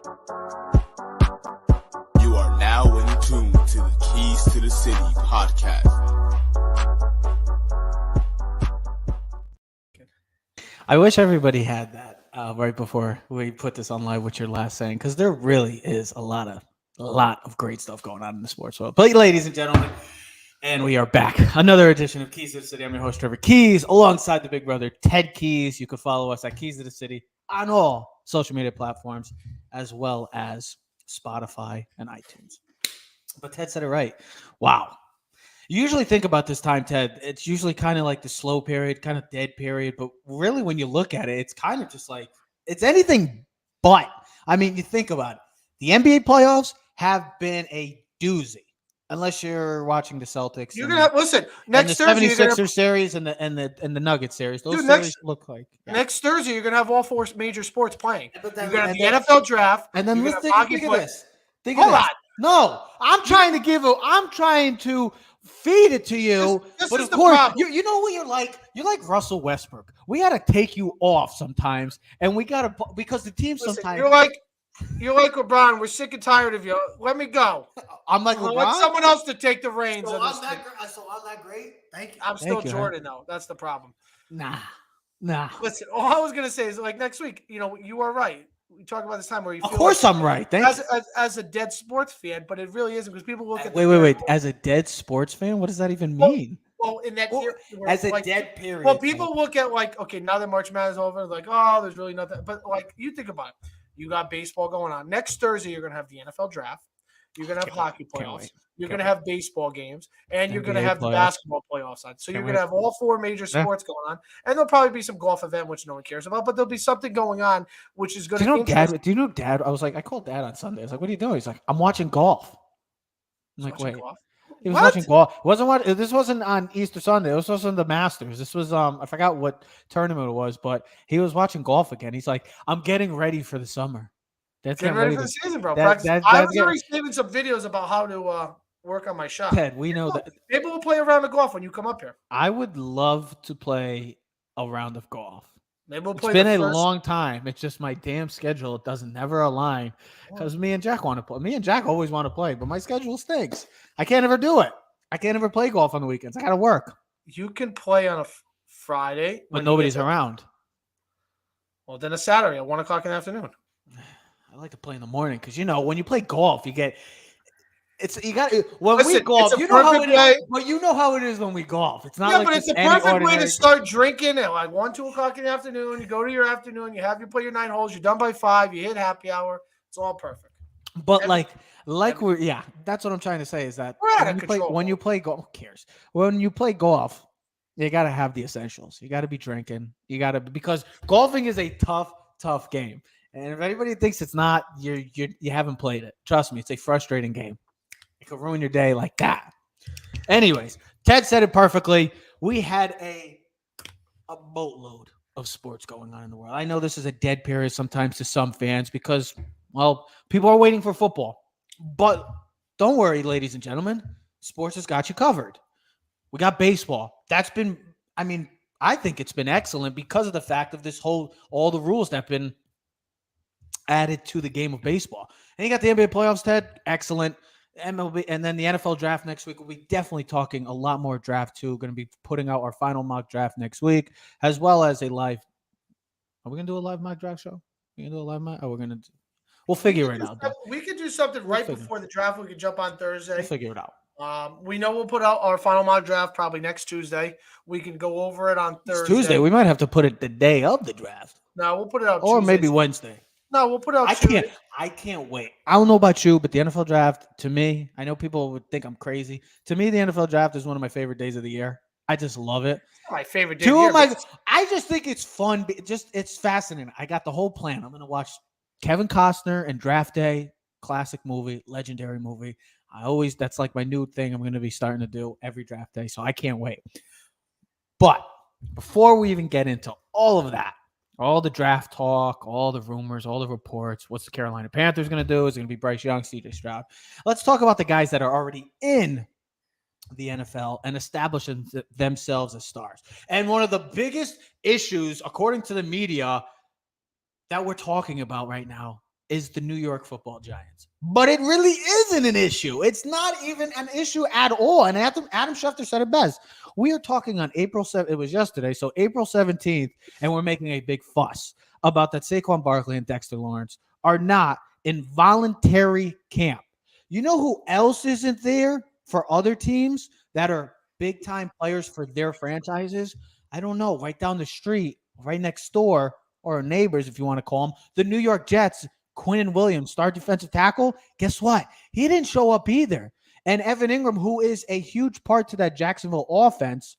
You are now in tune to the Keys to the City podcast. I wish everybody had that right before we put this on live. What your last saying, because there really is a lot of great stuff going on in the sports world. But ladies and gentlemen, and we are back. Another edition of Keys to the City. I'm your host, Trevor Keys, alongside the big brother, Ted Keys. You can follow us at Keys to the City on all social media platforms, as well as Spotify and iTunes. But Ted said it right. Wow. You usually think about this time, Ted. It's usually kind of like the slow period, kind of dead period. But really, when you look at it, it's kind of just like it's anything but. I mean, you think about it. The NBA playoffs have been a doozy. Unless you're watching the Celtics, You're gonna listen next and Thursday. the 76ers series and the Nuggets series. Those series look like next Thursday. You're gonna have all four major sports playing. But You're gonna have the NFL draft, and then let's think of this. Hold on. No, I'm trying to feed it to you. This but is of the course, problem. you know what you're like. You're like Russell Westbrook. We got to take you off sometimes, and we got to because the team Listen, sometimes. You're like LeBron. We're sick and tired of you. Let me go. I'm like LeBron. I want someone else to take the reins. So I'm that great. Thank you. I'm still Jordan, though. That's the problem. Nah. Listen, all I was gonna say is like next week. You know, you are right. We talk about this time where you. Of feel course, like, I'm right. Thank you. As a dead sports fan, but it really isn't because people look at. Wait. As a dead sports fan, what does that even mean? Well, in that as a dead period. Well, people look at like, okay, now that March Madness is over, like, oh, there's really nothing. But like, you think about it. You got baseball going on. Next Thursday, you're going to have the NFL draft. You're going to have hockey playoffs. You're going to have baseball games. And you're going to have the basketball playoffs on. So you're going to have all four major sports going on. And there'll probably be some golf event, which no one cares about. But there'll be something going on, which is going to Do you know Dad? I was like, I called Dad on Sunday. I was like, what are you doing? He's like, I'm watching golf. I'm like, wait. Golf? He was watching golf. This wasn't on Easter Sunday. This wasn't the Masters. This was I forgot what tournament it was, but he was watching golf again. He's like, I'm getting ready for the summer. That's getting ready for the season, bro. I was already saving some videos about how to work on my shot. Ted, we know that. Maybe we'll play a round of golf when you come up here. I would love to play a round of golf. Maybe we'll play. It's been a long time. It's just my damn schedule. It doesn't never align because me and Jack want to play. Me and Jack always want to play, but my schedule stinks. I can't ever do it. I can't ever play golf on the weekends. I got to work. You can play on a Friday, but nobody's around. Well, then a Saturday at 1 o'clock in the afternoon. I like to play in the morning because when you play golf, we golf. You know how it is. But you know how it is when we golf. It's not but it's the perfect way to start drinking at like 1, 2 o'clock in the afternoon. You go to your afternoon. You play your 9 holes. You're done by 5. You hit happy hour. It's all perfect. But that's what I'm trying to say is that when you play golf, who cares? When you play golf, you got to have the essentials. You got to be drinking. Because golfing is a tough game. And if anybody thinks it's not, you haven't played it. Trust me, it's a frustrating game. It could ruin your day like that. Anyways, Ted said it perfectly. We had a boatload of sports going on in the world. I know this is a dead period sometimes to some fans because, well, people are waiting for football. But don't worry, ladies and gentlemen. Sports has got you covered. We got baseball. I think it's been excellent because of the fact of all the rules that have been added to the game of baseball. And you got the NBA playoffs, Ted. Excellent. MLB, and then the NFL draft next week. We'll be definitely talking a lot more draft too. Going to be putting out our final mock draft next week, as well as a live. Are we going to do a live mock draft show? We going to do a live mock? We'll figure it out. We could do something before the draft. We could jump on Thursday. We'll figure it out. We know we'll put out our final mock draft probably next Tuesday. We can go over it on Thursday. It's Tuesday. We might have to put it the day of the draft. No, we'll put it out or Tuesday. Maybe Wednesday. No, we'll put it out I can't wait. I don't know about you, but the NFL draft, to me, I know people would think I'm crazy. To me, the NFL draft is one of my favorite days of the year. I just love it. My favorite day of the year. I just think it's fun. It's fascinating. I got the whole plan. I'm going to watch Kevin Costner and Draft Day, classic movie, legendary movie. That's like my new thing I'm going to be starting to do every draft day. So I can't wait. But before we even get into all of that, all the draft talk, all the rumors, all the reports, what's the Carolina Panthers going to do? Is it going to be Bryce Young, CJ Stroud? Let's talk about the guys that are already in the NFL and establishing themselves as stars. And one of the biggest issues, according to the media, that we're talking about right now is the New York Football Giants. But it really isn't an issue. It's not even an issue at all. And Adam Schefter said it best. We are talking on April 7th. It was yesterday. So April 17th, and we're making a big fuss about that Saquon Barkley and Dexter Lawrence are not in voluntary camp. You know who else isn't there for other teams that are big-time players for their franchises? I don't know. Right down the street, right next door, or neighbors, if you want to call them, the New York Jets, Quinnen Williams, star defensive tackle. Guess what? He didn't show up either. And Evan Ingram, who is a huge part to that Jacksonville offense,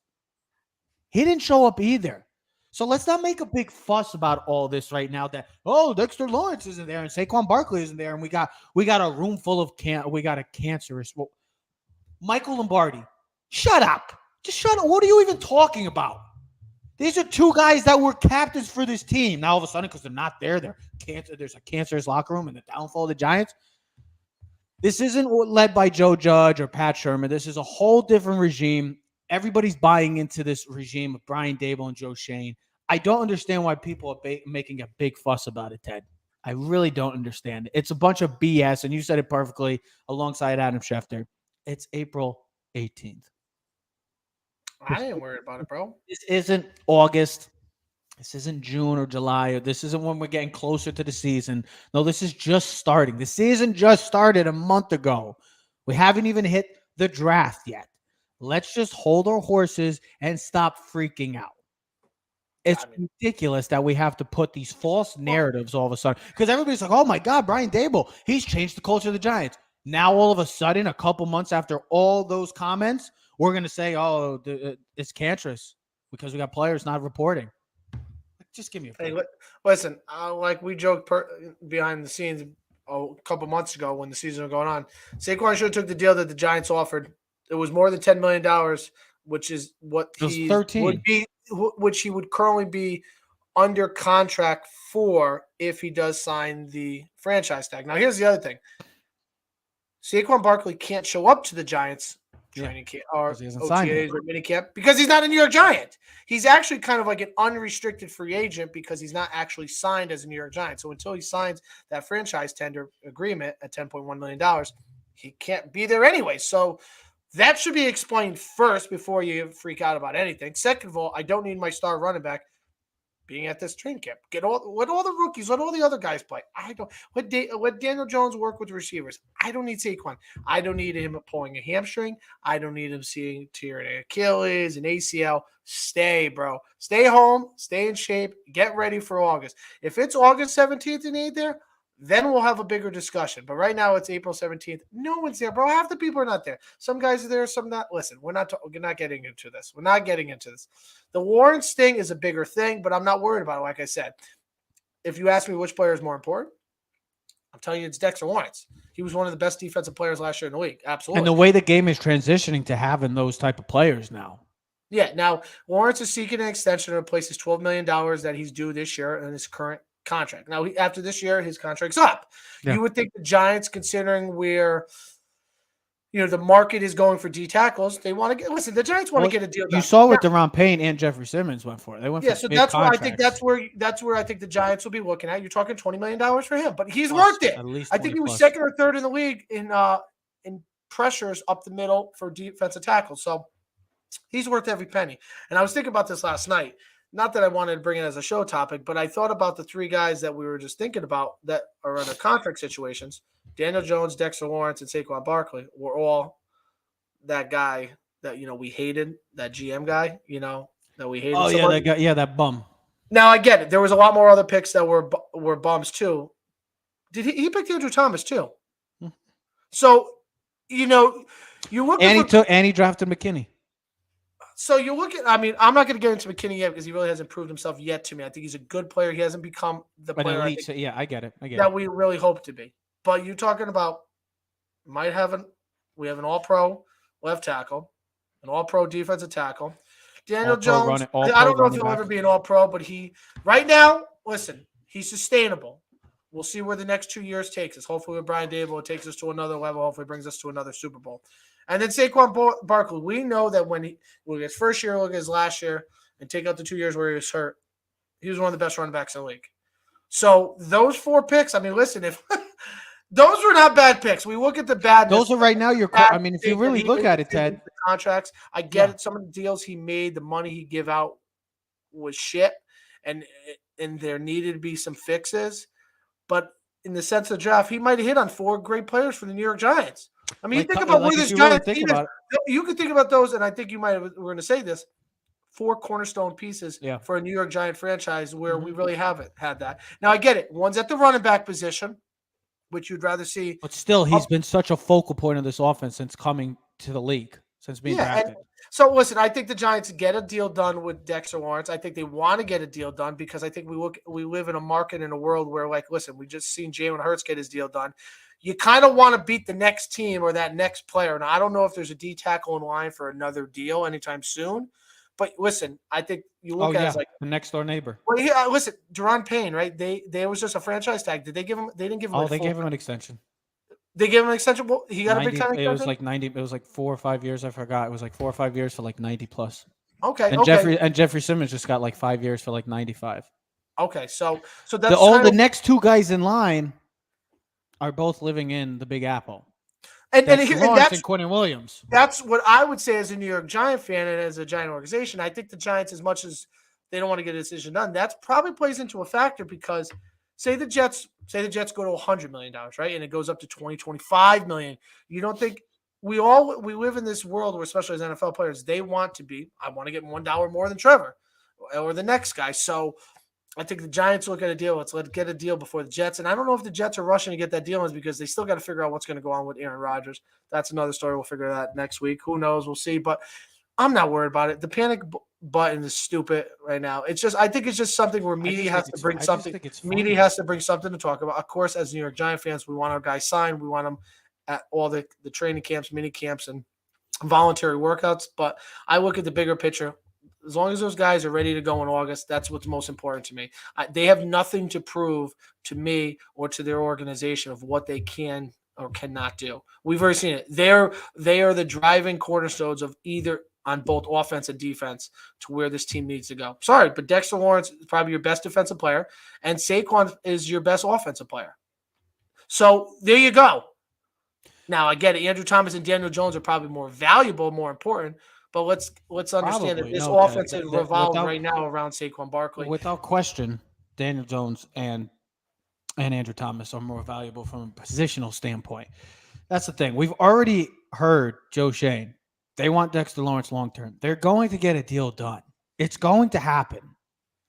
he didn't show up either. So let's not make a big fuss about all this right now that, oh, Dexter Lawrence isn't there and Saquon Barkley isn't there and we got a room full of we got a cancerous. Well, Michael Lombardi, shut up. Just shut up. What are you even talking about? These are two guys that were captains for this team. Now all of a sudden, because they're not there, there's a cancerous locker room and the downfall of the Giants. This isn't led by Joe Judge or Pat Sherman. This is a whole different regime. Everybody's buying into this regime of Brian Daboll and Joe Shane. I don't understand why people are making a big fuss about it, Ted. I really don't understand it. It's a bunch of BS, and you said it perfectly alongside Adam Schefter. It's April 18th. I ain't worried about it, bro. This isn't August. This isn't June or July. Or this isn't when we're getting closer to the season. No, this is just starting. The season just started a month ago. We haven't even hit the draft yet. Let's just hold our horses and stop freaking out. It's ridiculous that we have to put these false narratives all of a sudden. Because everybody's like, oh, my God, Brian Daboll, he's changed the culture of the Giants. Now, all of a sudden, a couple months after all those comments, we're going to say, oh, it's cancerous because we got players not reporting. Just give me a break. Hey, listen, like we joked behind the scenes a couple months ago when the season was going on, Saquon should have took the deal that the Giants offered. It was more than $10 million, which is what he would be, which he would currently be under contract for if he does sign the franchise tag. Now, here's the other thing. Saquon Barkley can't show up to the Giants training camp or OTAs or minicamp because he's not a New York Giant. He's actually kind of like an unrestricted free agent because he's not actually signed as a New York Giant. So until he signs that franchise tender agreement at $10.1 million, he can't be there anyway. So that should be explained first before you freak out about anything. Second of all, I don't need my star running back being at this training camp. Let all the rookies, let all the other guys play. I don't let Daniel Jones work with receivers. I don't need Saquon. I don't need him pulling a hamstring. I don't need him seeing tearing an Achilles, an ACL. Stay, bro. Stay home. Stay in shape. Get ready for August. If it's August 17th and he ain't there, then we'll have a bigger discussion. But right now it's April 17th. No one's there, bro. Half the people are not there. Some guys are there, some not. Listen, we're not getting into this. We're not getting into this. The Lawrence thing is a bigger thing, but I'm not worried about it. Like I said, if you ask me which player is more important, I'm telling you it's Dexter Lawrence. He was one of the best defensive players last year in the league. Absolutely. And the way the game is transitioning to having those type of players now. Yeah. Now, Lawrence is seeking an extension to replace his $12 million that he's due this year in his current contract. Now, after this year, his contract's up. Yeah. You would think the Giants, considering where the market is going for D tackles, they want to get. Listen, the Giants want to get a deal done. You saw what Deron Payne and Jeffrey Simmons went for. They went for so that's why I think that's where I think the Giants will be looking at. You're talking $20 million for him, but he's worth it. At least I think he was second or third in the league in pressures up the middle for defensive tackles. So he's worth every penny. And I was thinking about this last night. Not that I wanted to bring it as a show topic, but I thought about the three guys that we were just thinking about that are under contract situations. Daniel Jones, Dexter Lawrence, and Saquon Barkley were all that guy that, we hated, that GM guy, that we hated. Oh, yeah, that guy, that bum. Now, I get it. There was a lot more other picks that were bums, too. He picked Andrew Thomas, too. Hmm. So, you look at and he drafted McKinney. So you look at, I'm not going to get into McKinney yet because he really hasn't proved himself yet to me. I think he's a good player. He hasn't become the player I get it. that we really hope to be. But you're talking about we have an all-pro left tackle, an all-pro defensive tackle. Daniel Jones, I don't know if he'll ever be an all-pro, but right now, listen, he's sustainable. We'll see where the next 2 years takes us. Hopefully with Brian Daboll, it takes us to another level. Hopefully it brings us to another Super Bowl. And then Saquon Barkley, we know that when he look at his first year, look at his last year, and take out the 2 years where he was hurt, he was one of the best running backs in the league. So those 4 picks, I mean, listen, if those were not bad picks. We look at the bad. Those are right now I mean, if you really look at it, Ted. The contracts, I get it. Some of the deals he made, the money he give out was shit, and there needed to be some fixes. But in the sense of the draft, he might have hit on 4 great players for the New York Giants. I mean, you think about where this Giants team is. You could think about those, and I think you might have. We're going to say this. 4 cornerstone pieces for a New York Giant franchise where we really haven't had that. Now, I get it. One's at the running back position, which you'd rather see. But still, he's been such a focal point of this offense since coming to the league, since being drafted. So, listen, I think the Giants get a deal done with Dexter Lawrence. I think they want to get a deal done because I think we live in a market in a world where, like, listen, we just seen Jalen Hurts get his deal done. You kind of want to beat the next team or that next player. Now, I don't know if there's a D tackle in line for another deal anytime soon. But listen, I think you look at it as like the next door neighbor. Well, yeah, listen, Deron Payne, right? They was just a franchise tag. Did they give him? They didn't give him. Oh, they gave him an extension. They gave him an extension. Well, he got 90, a big time extension. It was like 90. It was like 4 or 5 years. I forgot. It was like 4 or 5 years for like 90 plus. Okay. And Jeffrey Simmons just got like 5 years for like 95. Okay, so that's the next 2 guys in line are both living in the Big Apple. And that's Quentin Williams. That's what I would say as a New York Giant fan and as a Giant organization. I think the Giants, as much as they don't want to get a decision done, that's probably plays into a factor because say the Jets go to $100 million, right? And it goes up to 25 million. You don't think we live in this world where, especially as NFL players, I want to get $1 more than Trevor or the next guy. So I think the Giants look at a deal. Let's get a deal before the Jets. And I don't know if the Jets are rushing to get that deal is because they still got to figure out what's going to go on with Aaron Rodgers. That's another story. We'll figure that next week. Who knows? We'll see. But I'm not worried about it. The panic button is stupid right now. I think it's just something where media has to bring something. Media has to bring something to talk about. Of course, as New York Giant fans, we want our guys signed. We want them at all the training camps, mini camps, and voluntary workouts. But I look at the bigger picture. As long as those guys are ready to go in August, that's what's most important to me. They have nothing to prove to me or to their organization of what they can or cannot do. We've already seen it. They are the driving cornerstones of either on both offense and defense to where this team needs to go. Sorry, but Dexter Lawrence is probably your best defensive player, and Saquon is your best offensive player. So there you go. Now, I get it. Andrew Thomas and Daniel Jones are probably more valuable, more important. But let's understand that this offense is revolved right now around Saquon Barkley. Without question, Daniel Jones and Andrew Thomas are more valuable from a positional standpoint. That's the thing. We've already heard Joe Shane. They want Dexter Lawrence long term. They're going to get a deal done. It's going to happen.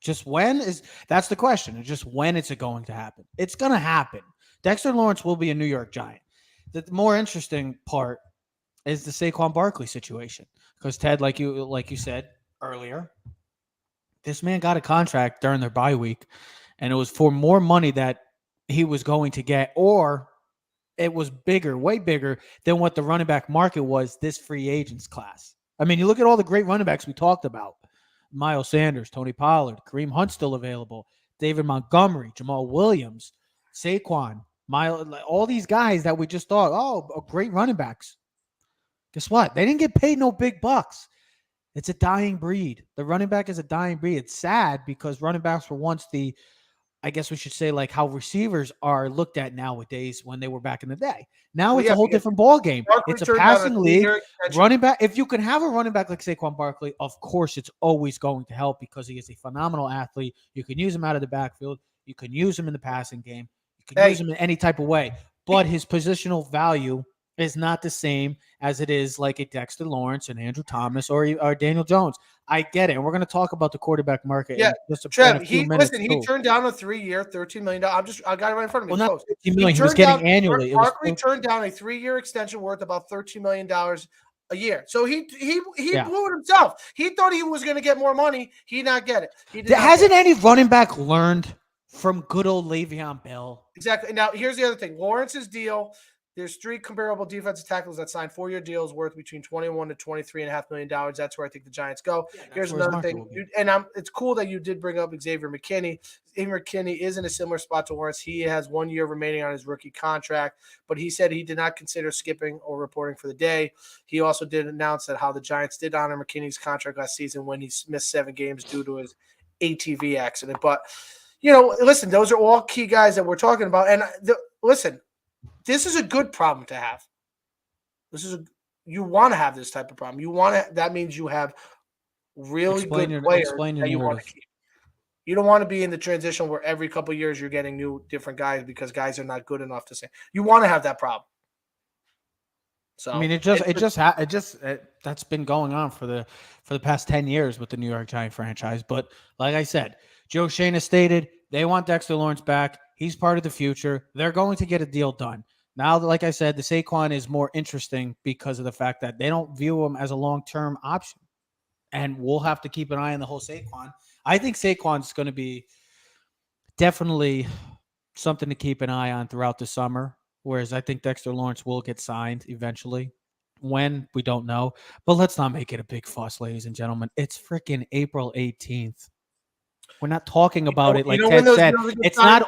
Just when that's the question. It's just when it's going to happen. It's going to happen. Dexter Lawrence will be a New York Giant. The more interesting part is the Saquon Barkley situation. Because Ted, like you said earlier, this man got a contract during their bye week, and it was for more money that he was going to get, or it was bigger, way bigger than what the running back market was this free agents class. I mean, you look at all the great running backs we talked about. Miles Sanders, Tony Pollard, Kareem Hunt still available, David Montgomery, Jamal Williams, Saquon, all these guys that we just thought, great running backs. Guess what? They didn't get paid no big bucks. It's a dying breed. The running back is a dying breed. It's sad because running backs were once I guess we should say like how receivers are looked at nowadays when they were back in the day. Now it's a whole different ball game. It's a passing league. Running back. If you can have a running back like Saquon Barkley, of course it's always going to help because he is a phenomenal athlete. You can use him out of the backfield. You can use him in the passing game. You can use him in any type of way. But his positional value is not the same as it is like a Dexter Lawrence and Andrew Thomas or Daniel Jones. I get it. And we're going to talk about the quarterback market. Yeah, in just Trev, he turned down a 3-year, $13 million. I got it right in front of me. Well, not $13 million. He was getting annually. Barkley turned down a 3-year extension worth about $13 million a year. So he blew it himself. He thought he was going to get more money. He did not get it. Hasn't any running back learned from good old Le'Veon Bell? Exactly. Now, here's the other thing. Lawrence's deal, there's 3 comparable defensive tackles that signed 4-year deals worth between $21 to $23.5 million. That's where I think the Giants go. Yeah, here's another thing. It's cool that you did bring up Xavier McKinney. Xavier McKinney is in a similar spot to Lawrence. He has 1 year remaining on his rookie contract, but he said he did not consider skipping or reporting for the day. He also did announce that how the Giants did honor McKinney's contract last season when he missed 7 games due to his ATV accident. But listen, those are all key guys that we're talking about. And listen, this is a good problem to have. You want to have this type of problem. That means you have really good players that you want to keep. You don't want to be in the transition where every couple of years you're getting different guys because guys are not good enough to say. You want to have that problem. So I mean, that's been going on for the past 10 years with the New York Giant franchise. But like I said, Joe Schoen has stated they want Dexter Lawrence back. He's part of the future. They're going to get a deal done. Now, like I said, the Saquon is more interesting because of the fact that they don't view him as a long-term option. And we'll have to keep an eye on the whole Saquon. I think Saquon's going to be definitely something to keep an eye on throughout the summer, whereas I think Dexter Lawrence will get signed eventually. When, we don't know. But let's not make it a big fuss, ladies and gentlemen. It's freaking April 18th. We're not talking about it like Ted said. It's not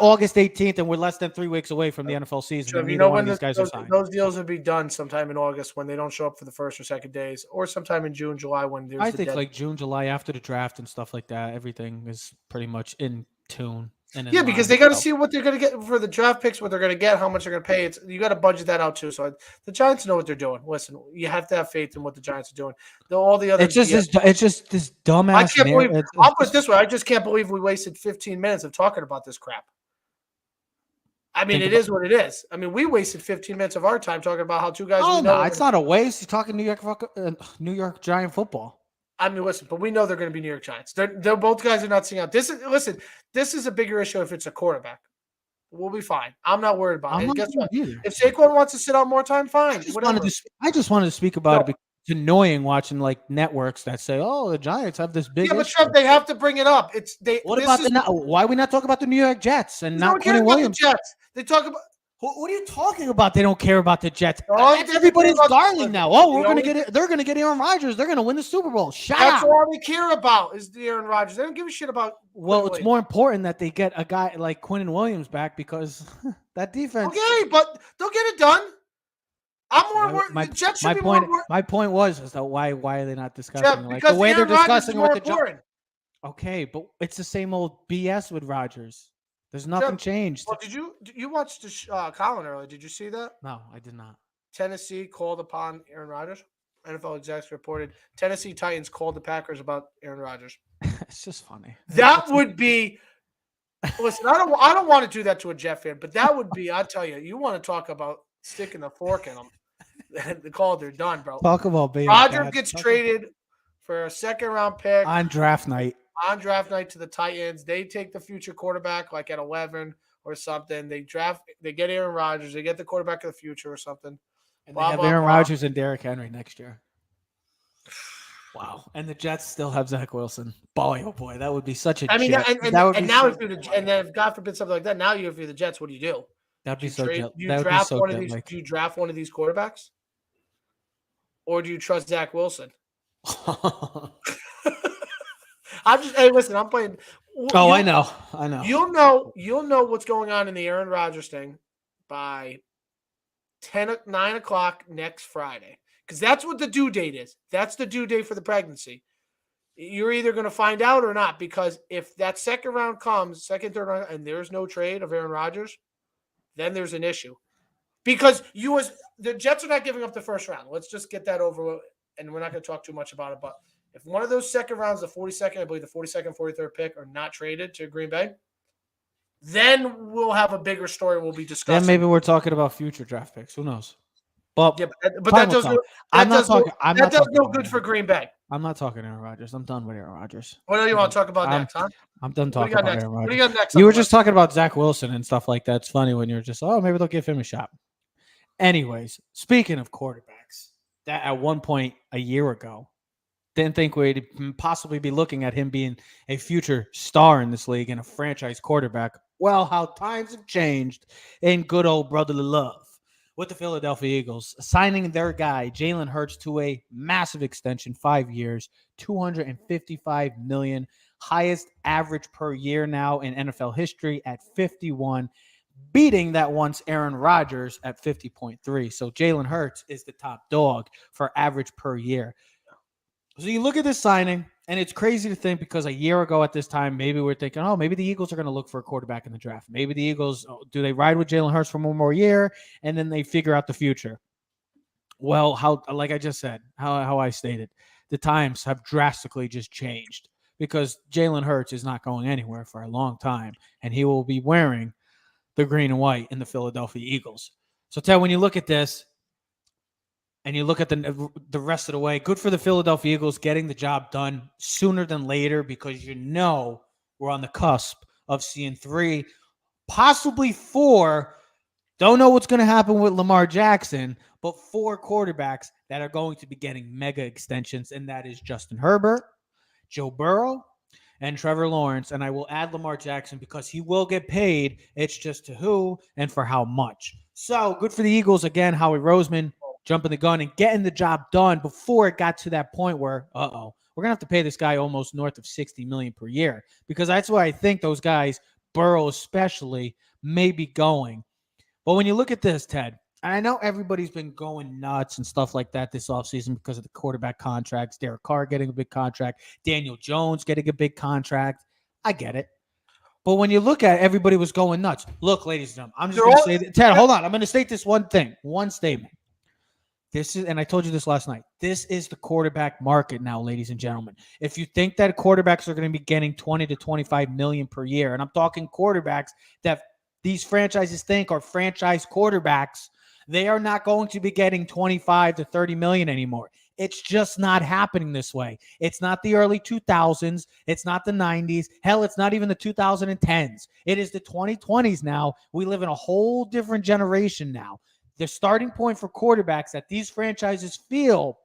August 18th, and we're less than 3 weeks away from the NFL season. So neither one of these guys are signed. Those deals will be done sometime in August when they don't show up for the first or second days, or sometime in June, July when there's. I think like June, July after the draft and stuff like that. Everything is pretty much in tune. Yeah, because they got to see what they're going to get for the draft picks, what they're going to get, how much they're going to pay. You got to budget that out too. So the Giants know what they're doing. Listen, you have to have faith in what the Giants are doing. All the other, it's just this dumbass. I can't believe. I'll put it this way: I just can't believe we wasted 15 minutes of talking about this crap. I mean, it is what it is. I mean, we wasted 15 minutes of our time talking about how two guys. Oh no, it's not a waste. You're talking New York Giant football. I mean, listen, but we know they're going to be New York Giants. They're both guys are not seeing out. This is a bigger issue if it's a quarterback. We'll be fine. I'm not worried about it. Guess what? If Saquon wants to sit out more time, fine. I just wanted to speak about it because it's annoying watching like networks that say, "Oh, the Giants have this big." Yeah, but Trev, they have to bring it up. Why are we not talking about the New York Jets and not Quinn Williams? Jets. They talk about. What are you talking about? They don't care about the Jets. Everybody's darling now. Oh, we're gonna get it. They're gonna get Aaron Rodgers. They're gonna win the Super Bowl. That's all they care about is the Aaron Rodgers. They don't give a shit about. Well, it's more important that they get a guy like Quinn Williams back because that defense. Okay, but they'll get it done. I'm more worried. The Jets should be more worried. My point was that why are they not discussing like the way they're discussing with the Jets? Okay, but it's the same old BS with Rodgers. There's nothing changed. Well, did you watch the Colin earlier? Did you see that? No, I did not. Tennessee called upon Aaron Rodgers. NFL execs reported Tennessee Titans called the Packers about Aaron Rodgers. It's just funny. That would be. Listen, I don't want to do that to a Jet fan, but that would be. I'll tell you, you want to talk about sticking the fork in them. The call, they're done, bro. Talk about being. Rodgers gets traded for a second-round pick on draft night. On draft night to the Titans. They take the future quarterback like at 11 or something. They get Aaron Rodgers. They get the quarterback of the future or something. And they have Aaron Rodgers and Derrick Henry next year. Wow. And the Jets still have Zach Wilson. Boy, oh boy, that would be such a I mean, jet. and now if God forbid something like that, now if you're the Jets, what do you do? That'd be so jet. Do you draft one of these quarterbacks? Or do you trust Zach Wilson? Listen, I'm playing. I know. You'll know what's going on in the Aaron Rodgers thing by 9 o'clock next Friday. Because that's what the due date is. That's the due date for the pregnancy. You're either going to find out or not. Because if that second round comes, second, third round, and there's no trade of Aaron Rodgers, then there's an issue. Because the Jets are not giving up the first round. Let's just get that over with, and we're not going to talk too much about it, but if one of those second rounds, the 42nd, I believe the 42nd, 43rd pick, are not traded to Green Bay, then we'll have a bigger story we'll be discussing. Then maybe we're talking about future draft picks. Who knows? But that does no good for Green Bay. I'm not talking Aaron Rodgers. I'm done with Aaron Rodgers. What do you want to talk about next, huh? I'm done talking about Aaron Rodgers. What do you got next? You were just talking about Zach Wilson and stuff like that. It's funny when you're just, maybe they'll give him a shot. Anyways, speaking of quarterbacks, that at one point a year ago, didn't think we'd possibly be looking at him being a future star in this league and a franchise quarterback. Well, how times have changed in good old brotherly love with the Philadelphia Eagles, signing their guy, Jalen Hurts, to a massive extension, 5 years, $255 million, highest average per year now in NFL history at 51, beating that once Aaron Rodgers at 50.3. So Jalen Hurts is the top dog for average per year. So you look at this signing, And it's crazy to think because a year ago at this time, maybe we're thinking, oh, maybe the Eagles are going to look for a quarterback in the draft. Maybe the Eagles, do they ride with Jalen Hurts for one more year and then they figure out the future? Well, like I just said, how I stated, the times have drastically just changed because Jalen Hurts is not going anywhere for a long time, and he will be wearing the green and white in the Philadelphia Eagles. So, Ted, when you look at this, and you look at the rest of the way, good for the Philadelphia Eagles getting the job done sooner than later because we're on the cusp of seeing 3, possibly 4. Don't know what's going to happen with Lamar Jackson, but 4 quarterbacks that are going to be getting mega extensions, and that is Justin Herbert, Joe Burrow, and Trevor Lawrence. And I will add Lamar Jackson because he will get paid. It's just to who and for how much. So good for the Eagles again. Howie Roseman jumping the gun and getting the job done before it got to that point where, we're going to have to pay this guy almost north of $60 million per year, because that's where I think those guys, Burrow especially, may be going. But when you look at this, Ted, and I know everybody's been going nuts and stuff like that this offseason because of the quarterback contracts, Derek Carr getting a big contract, Daniel Jones getting a big contract. I get it. But when you look at it, everybody was going nuts. Look, ladies and gentlemen, I'm just going to say that. Ted, hold on. I'm going to state this one thing, one statement. This is, and I told you this last night, this is the quarterback market now, ladies and gentlemen. If you think that quarterbacks are going to be getting 20 to 25 million per year, and I'm talking quarterbacks that these franchises think are franchise quarterbacks, they are not going to be getting 25 to 30 million anymore. It's just not happening this way. It's not the early 2000s. It's not the 90s. Hell, it's not even the 2010s. It is the 2020s now. We live in a whole different generation now. The starting point for quarterbacks that these franchises feel,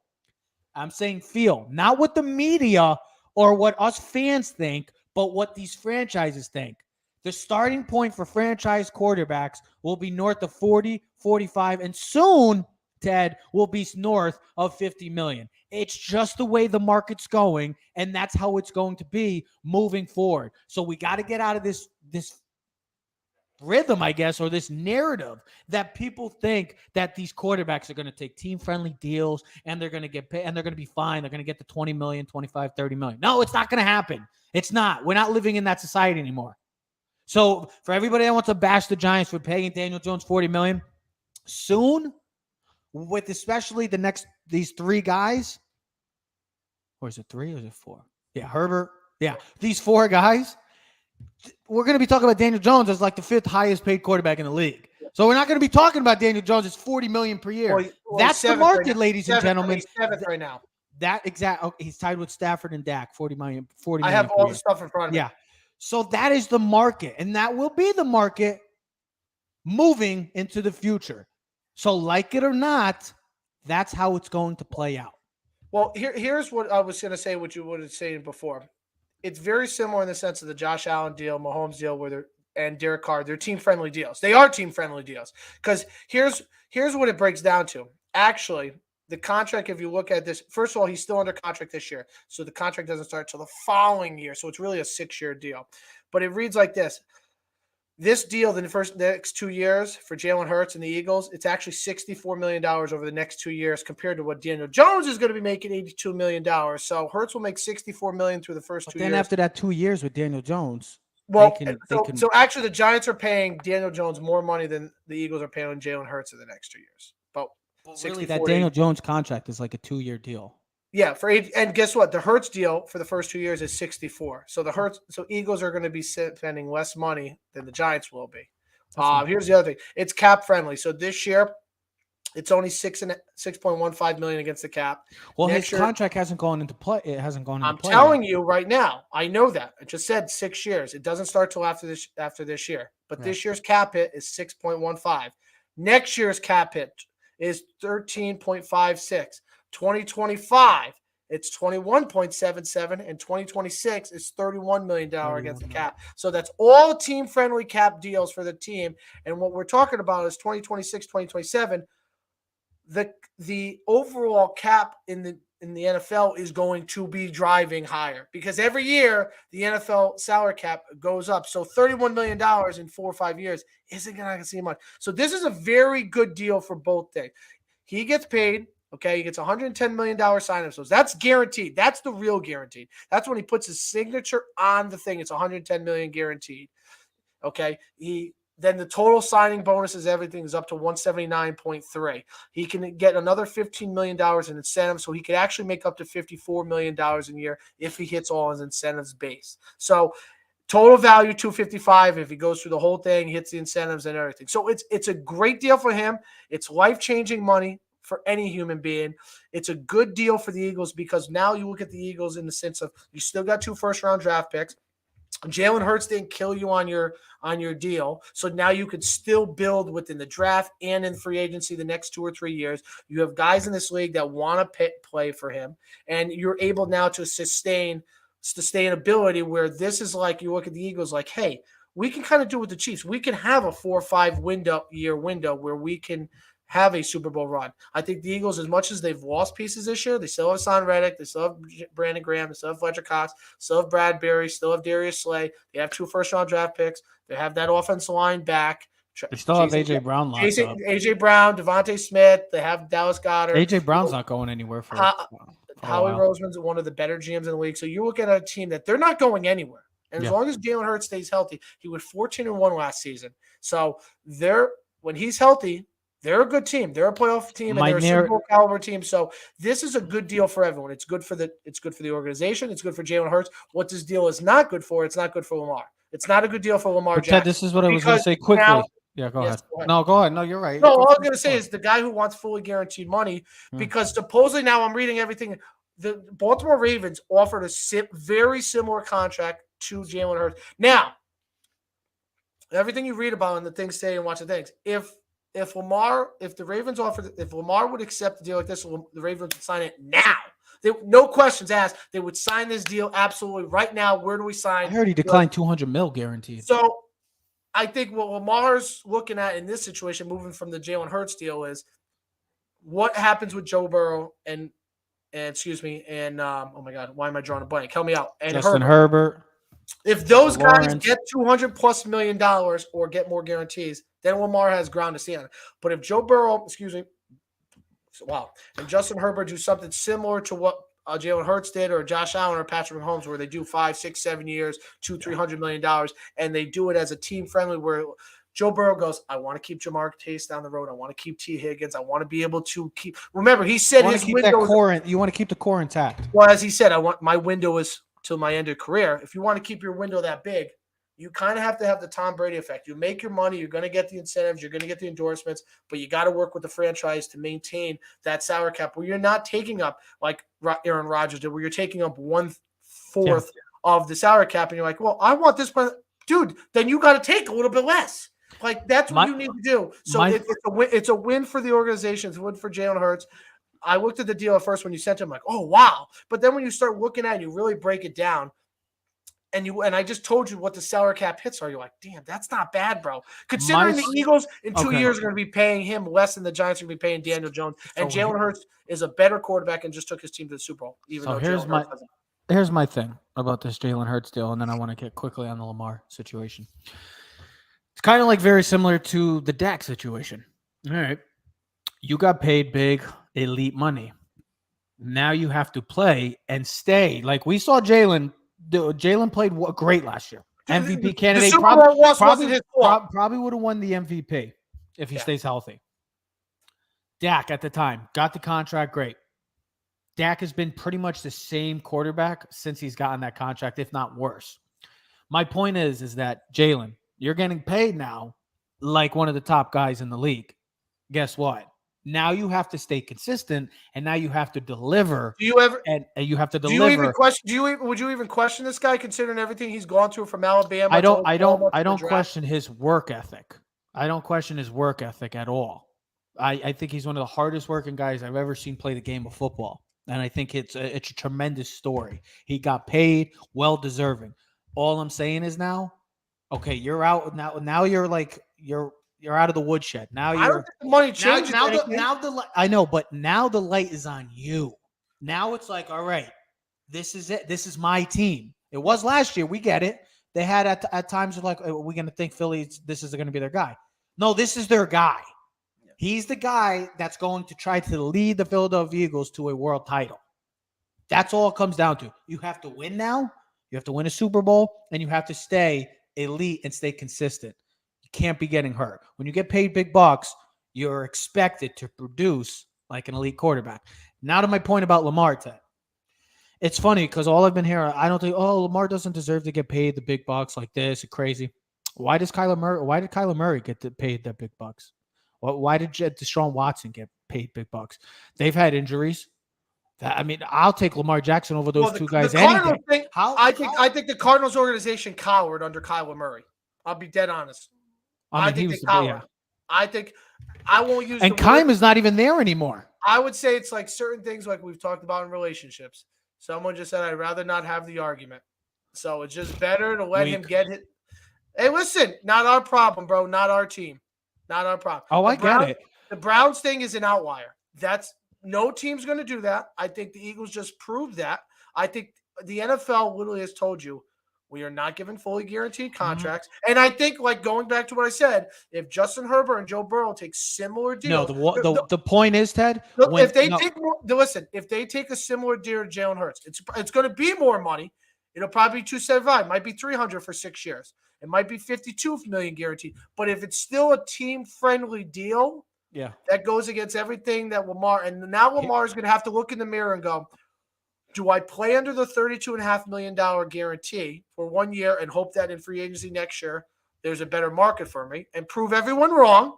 I'm saying feel, not what the media or what us fans think, but what these franchises think. The starting point for franchise quarterbacks will be north of 40, 45, and soon, Ted, will be north of 50 million. It's just the way the market's going, and that's how it's going to be moving forward. So we got to get out of this rhythm, I guess, or this narrative that people think that these quarterbacks are going to take team-friendly deals and they're going to get paid and they're going to be fine. They're going to get the 20 million, 25, 30 million. No, it's not going to happen. It's not. We're not living in that society anymore. So for everybody that wants to bash the Giants for paying Daniel Jones $40 million, soon, with especially these 3 guys, or is it 3 or is it 4? Yeah, Herbert. Yeah, these 4 guys, we're going to be talking about Daniel Jones as like the 5th highest paid quarterback in the league. So we're not going to be talking about Daniel Jones as $40 million per year. Well, that's the market, right, ladies and gentlemen. He's 7th right now. He's tied with Stafford and Dak, $40 million. I have all the stuff in front of me. Yeah. So that is the market, and that will be the market moving into the future. So like it or not, that's how it's going to play out. Well, here's what I was going to say, what you would have said before. It's very similar in the sense of the Josh Allen deal, Mahomes deal, and Derek Carr. They're team-friendly deals. They are team-friendly deals. Because here's what it breaks down to. Actually, the contract, if you look at this, first of all, he's still under contract this year. So the contract doesn't start till the following year. So it's really a 6-year deal. But it reads like this. This deal, the next 2 years for Jalen Hurts and the Eagles, it's actually $64 million over the next 2 years compared to what Daniel Jones is going to be making, $82 million. So Hurts will make $64 million through the first 2 years. Then after that 2 years with Daniel Jones, well, so actually the Giants are paying Daniel Jones more money than the Eagles are paying Jalen Hurts in the next 2 years. But really, that Daniel Jones contract is like a 2-year deal. Yeah, and guess what? The Hurts deal for the first 2 years is 64. So Eagles are going to be spending less money than the Giants will be. Here's the other thing: it's cap friendly. So this year, it's only $6.15 million against the cap. Well, his contract hasn't gone into play. It hasn't gone into play. I'm telling you right now. I know that. I just said 6 years. It doesn't start till after this year. But this year's cap hit is 6.15. Next year's cap hit is 13.56. 2025, it's 21.77, and 2026 is $31 million against the cap. So that's all team-friendly cap deals for the team. And what we're talking about is 2026, 2027. The overall cap in the NFL is going to be driving higher because every year the NFL salary cap goes up. So $31 million in 4 or 5 years isn't going to see much. So this is a very good deal for both things. He gets paid. Okay, he gets $110 million sign-up. So that's guaranteed. That's the real guaranteed. That's when he puts his signature on the thing. It's $110 million guaranteed. Okay, then the total signing bonuses, everything is up to 179.3. He can get another $15 million in incentives, so he could actually make up to $54 million a year if he hits all his incentives base. So total value 255 if he goes through the whole thing, hits the incentives and everything. So it's a great deal for him. It's life-changing money for any human being. It's a good deal for the Eagles because now you look at the Eagles in the sense of you still got 2 first-round draft picks. Jalen Hurts didn't kill you on your deal, so now you could still build within the draft and in free agency the next 2 or 3 years. You have guys in this league that want to play for him, and you're able now to sustain sustainability where this is like you look at the Eagles like, hey, we can kind of do with the Chiefs. We can have a 4 or 5 year window where we can have a Super Bowl run. I think the Eagles, as much as they've lost pieces this year, they still have Son Reddick, they still have Brandon Graham, they still have Fletcher Cox, still have Bradbury, still have Darius Slay. They have 2 first-round draft picks. They have that offensive line back. They still have A.J. Brown locked up. A.J. Brown, Devontae Smith. They have Dallas Goedert. A.J. Brown's not going anywhere for Howie Roseman's one of the better GMs in the league. So you look at a team that they're not going anywhere. And as long as Jalen Hurts stays healthy, he went 14-1 last season. So when he's healthy, they're a good team. They're a playoff team, and they're a Super Bowl caliber team. So this is a good deal for everyone. It's good for the organization. It's good for Jalen Hurts. What this deal is not good for, it's not good for Lamar. It's not a good deal for Lamar Jackson. This is what I was going to say quickly. Go ahead. No, go ahead. No, you're right. No, all I was going to say is the guy who wants fully guaranteed money, because supposedly now I'm reading everything. The Baltimore Ravens offered a very similar contract to Jalen Hurts. Now, everything you read about and the things say and watch the things, if Lamar would accept a deal like this, the Ravens would sign it now. No questions asked. They would sign this deal absolutely right now. Where do we sign? I heard he declined $200 million guaranteed. So I think what Lamar's looking at in this situation, moving from the Jalen Hurts deal, is what happens with Joe Burrow and oh my God, why am I drawing a blank? Help me out. And Justin Herbert. If those guys get $200+ million or get more guarantees, then Lamar has ground to stand on. But if Joe Burrow, and Justin Herbert do something similar to what Jalen Hurts did, or Josh Allen or Patrick Mahomes, where they do 5, 6, 7 years, $200-300 million, and they do it as a team friendly, where Joe Burrow goes, I want to keep Jamar Chase down the road. I want to keep T. Higgins. I want to be able to keep. Remember, he said his window. You want to keep the core intact. Well, as he said, my window is till my end of career. If you want to keep your window that big, you kind of have to have the Tom Brady effect. You make your money, you're going to get the incentives, you're going to get the endorsements, but you got to work with the franchise to maintain that salary cap where you're not taking up like Aaron Rodgers did, where you're taking up 1/4 of the salary cap, and you're like, well, I want this, dude. Then you got to take a little bit less. Like that's what you need to do. So it's a win for the organization. It's a win for Jalen Hurts. I looked at the deal at first when you sent him, like, oh wow. But then when you start looking at it, you really break it down. And I just told you what the salary cap hits are. You're like, damn, that's not bad, bro. Considering the Eagles in 2 years are going to be paying him less than the Giants are going to be paying Daniel Jones, and Jalen Hurts is a better quarterback and just took his team to the Super Bowl. Here's my thing about this Jalen Hurts deal, and then I want to get quickly on the Lamar situation. It's kind of like very similar to the Dak situation. All right, you got paid big, elite money. Now you have to play and stay. Like we saw Jalen played great last year. MVP candidate. Probably would have won the MVP if he stays healthy. Dak at the time got the contract. Great. Dak has been pretty much the same quarterback since he's gotten that contract, if not worse. My point is that Jalen, you're getting paid now like one of the top guys in the league. Guess what? Now you have to stay consistent, and now you have to deliver. Do you ever? And you have to deliver. Would you even question this guy, considering everything he's gone through from Alabama? I don't question his work ethic. I don't question his work ethic at all. I think he's one of the hardest working guys I've ever seen play the game of football, and I think it's a tremendous story. He got paid, well deserving. All I'm saying is now, okay, you're out now. Now you're out of the woodshed. Now I don't think the money changes. I know, but now the light is on you. Now it's like, all right, this is it. This is my team. It was last year. We get it. They had at times like, are we going to think Philly? This is going to be their guy? No, this is their guy. He's the guy that's going to try to lead the Philadelphia Eagles to a world title. That's all it comes down to. You have to win now. You have to win a Super Bowl, and you have to stay elite and stay consistent. You can't be getting hurt. When you get paid big bucks, you're expected to produce like an elite quarterback. Now to my point about Lamar, Ted. It's funny because all I've been hearing, I don't think, Lamar doesn't deserve to get paid the big bucks like this. It's crazy. Why did Kyler Murray get paid the big bucks? Why did Deshaun Watson get paid big bucks? They've had injuries. I'll take Lamar Jackson over those two guys any day. I think the Cardinals organization cowered under Kyler Murray. I'll be dead honest. I think they cowered. I think I won't use. And Keim is not even there anymore. I would say it's like certain things like we've talked about in relationships. Someone just said, I'd rather not have the argument. So it's just better to let him get it. Hey, listen, not our problem, bro. Not our team. Not our problem. Oh, I get it. The Browns thing is an outlier. No team's going to do that. I think the Eagles just proved that. I think the NFL literally has told you we are not giving fully guaranteed contracts. Mm-hmm. And I think, like going back to what I said, if Justin Herbert and Joe Burrow take similar deals. No, the point is, Ted. If they take a similar deal to Jalen Hurts, it's going to be more money. It'll probably be $275. It might be $300 for 6 years. It might be $52 million guaranteed. But if it's still a team-friendly deal, that goes against everything that Lamar. And now Lamar is going to have to look in the mirror and go, do I play under the $32.5 million guarantee for 1 year and hope that in free agency next year there's a better market for me and prove everyone wrong,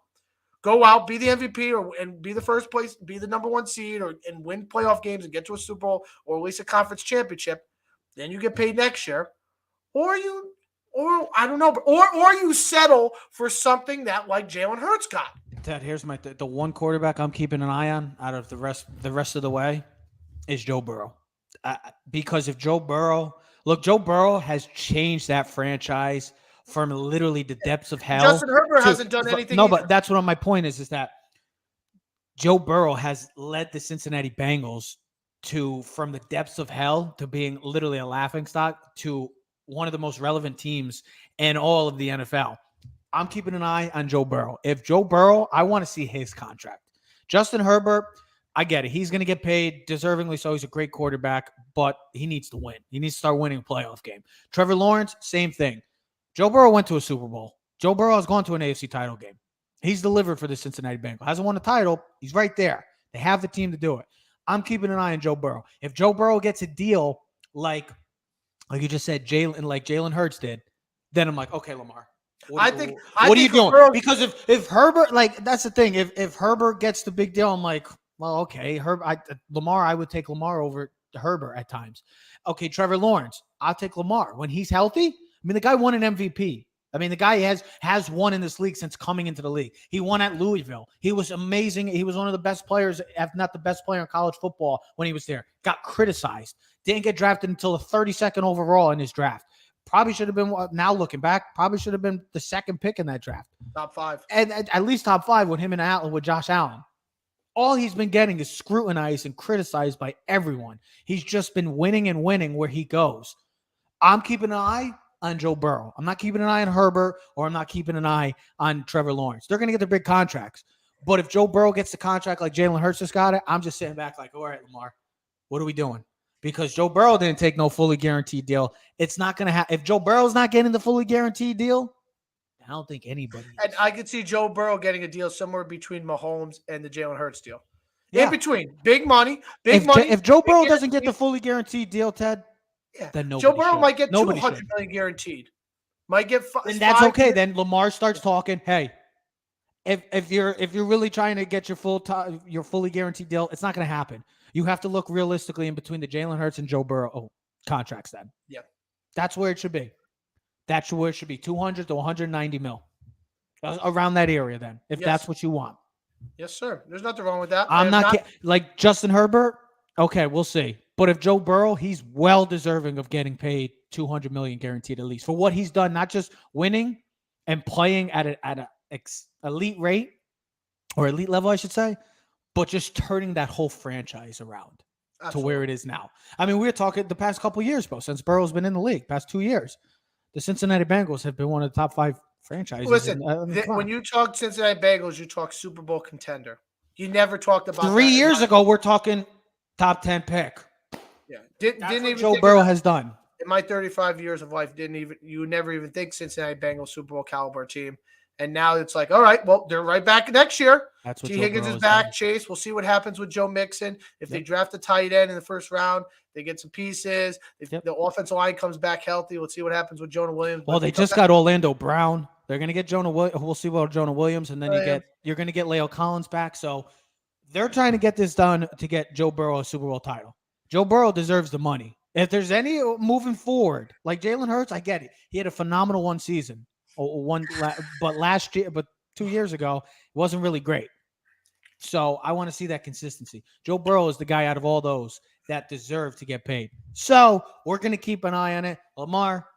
go out, be the MVP and be the first place, be the number one seed and win playoff games and get to a Super Bowl or at least a conference championship, then you get paid next year. Or I don't know, or you settle for something that like Jalen Hurts got. Ted, here's the one quarterback I'm keeping an eye on out of the rest of the way is Joe Burrow. Because if Joe Burrow has changed that franchise from literally the depths of hell. Justin Herbert hasn't done anything. No, but that's what my point is that Joe Burrow has led the Cincinnati Bengals from the depths of hell to being literally a laughingstock to one of the most relevant teams in all of the NFL. I'm keeping an eye on Joe Burrow. If Joe Burrow, I want to see his contract. Justin Herbert, I get it. He's going to get paid deservingly so. He's a great quarterback, but he needs to win. He needs to start winning a playoff game. Trevor Lawrence, same thing. Joe Burrow went to a Super Bowl. Joe Burrow has gone to an AFC title game. He's delivered for the Cincinnati Bengals. Hasn't won a title. He's right there. They have the team to do it. I'm keeping an eye on Joe Burrow. If Joe Burrow gets a deal like you just said, Jalen Hurts did, then I'm like, okay, Lamar. What are you doing? Burrow, because if Herbert, that's the thing. If Herbert gets the big deal, I'm like, well, okay, Lamar, I would take Lamar over Herbert at times. Okay, Trevor Lawrence, I'll take Lamar when he's healthy. The guy won an MVP. The guy has won in this league since coming into the league. He won at Louisville. He was amazing. He was one of the best players, if not the best player in college football when he was there. Got criticized. Didn't get drafted until the 32nd overall in his draft. Probably should have been, now looking back, probably should have been the second pick in that draft. Top 5. And at least top 5 with him and with Josh Allen. All he's been getting is scrutinized and criticized by everyone. He's just been winning and winning where he goes. I'm keeping an eye on Joe Burrow. I'm not keeping an eye on Herbert, or I'm not keeping an eye on Trevor Lawrence. They're going to get their big contracts. But if Joe Burrow gets the contract like Jalen Hurts just got it, I'm just sitting back like, all right, Lamar, what are we doing? Because Joe Burrow didn't take no fully guaranteed deal. It's not going to happen. If Joe Burrow's not getting the fully guaranteed deal, I don't think anybody is. And I could see Joe Burrow getting a deal somewhere between Mahomes and the Jalen Hurts deal. Yeah. In between. Big money. If Joe Burrow doesn't get the fully guaranteed deal, Ted, then nobody Joe Burrow should. might get $200 million guaranteed. Might get and that's okay. Years. Then Lamar starts talking, hey, if you're really trying to get your fully guaranteed deal, it's not going to happen. You have to look realistically in between the Jalen Hurts and Joe Burrow contracts then. Yeah. That's where it should be. That's where it should be. 200 to 190 mil. Around that area then, if that's what you want. Yes, sir. There's nothing wrong with that. I'm not like Justin Herbert. Okay, we'll see. But if Joe Burrow, he's well deserving of getting paid $200 million guaranteed at least for what he's done, not just winning and playing at an elite rate or elite level, I should say, but just turning that whole franchise around to where it is now. We're talking the past couple of years, bro, since Burrow's been in the league, past 2 years. The Cincinnati Bengals have been one of the top 5 franchises. Listen, when you talk Cincinnati Bengals, you talk Super Bowl contender. You never talked about 3 years ago. We're talking top 10 pick. Yeah, didn't even Joe Burrow has done. In my 35 years of life, you never even think Cincinnati Bengals Super Bowl caliber team. And now it's like, all right, well, they're right back next year. That's what T. Higgins is back. Chase, we'll see what happens with Joe Mixon. If they draft a tight end in the first round, they get some pieces. If the offensive line comes back healthy, we'll see what happens with Jonah Williams. Well, they just got Orlando Brown. They're going to get Jonah Williams. We'll see about Jonah Williams, and then you're going to get Leo Collins back. So they're trying to get this done to get Joe Burrow a Super Bowl title. Joe Burrow deserves the money. If there's any moving forward, like Jalen Hurts, I get it. He had a phenomenal one season. But last year, but 2 years ago, it wasn't really great. So I want to see that consistency. Joe Burrow is the guy out of all those that deserve to get paid. So we're going to keep an eye on it. Lamar,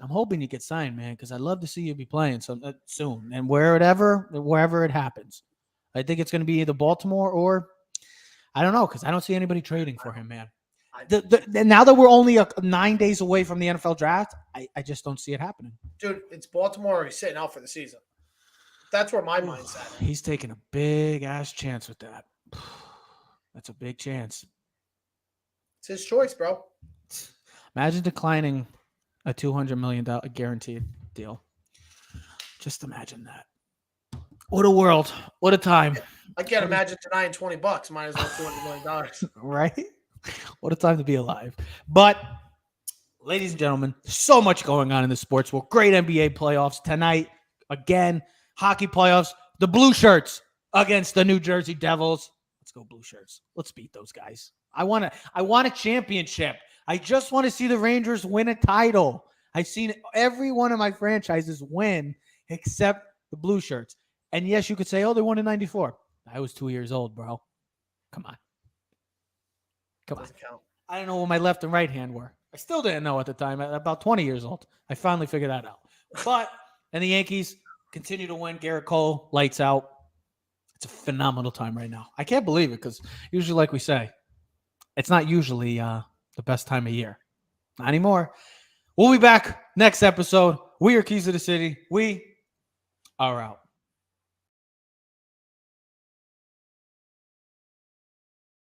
I'm hoping you get signed, man, because I'd love to see you be playing soon. And wherever it happens. I think it's going to be either Baltimore or I don't know, because I don't see anybody trading for him, man. Now that we're only 9 days away from the NFL draft, I just don't see it happening. Dude, it's Baltimore. He's sitting out for the season. That's where my mind's at. He's taking a big-ass chance with that. That's a big chance. It's his choice, bro. Imagine declining a $200 million guaranteed deal. Just imagine that. What a world. What a time. I can't imagine denying $20. Might as well $200 million. Right? What a time to be alive. But, ladies and gentlemen, so much going on in the sports world. Great NBA playoffs tonight. Again, hockey playoffs. The Blue Shirts against the New Jersey Devils. Let's go Blue Shirts. Let's beat those guys. I want a championship. I just want to see the Rangers win a title. I've seen every one of my franchises win except the Blue Shirts. And yes, you could say, oh, they won in 94. I was 2 years old, bro. Come on. Count. I don't know what my left and right hand were. I still didn't know at the time. At about 20 years old, I finally figured that out. And the Yankees continue to win. Garrett Cole, lights out. It's a phenomenal time right now. I can't believe it because usually, like we say, it's not usually the best time of year. Not anymore. We'll be back next episode. We are Keys to the City. We are out.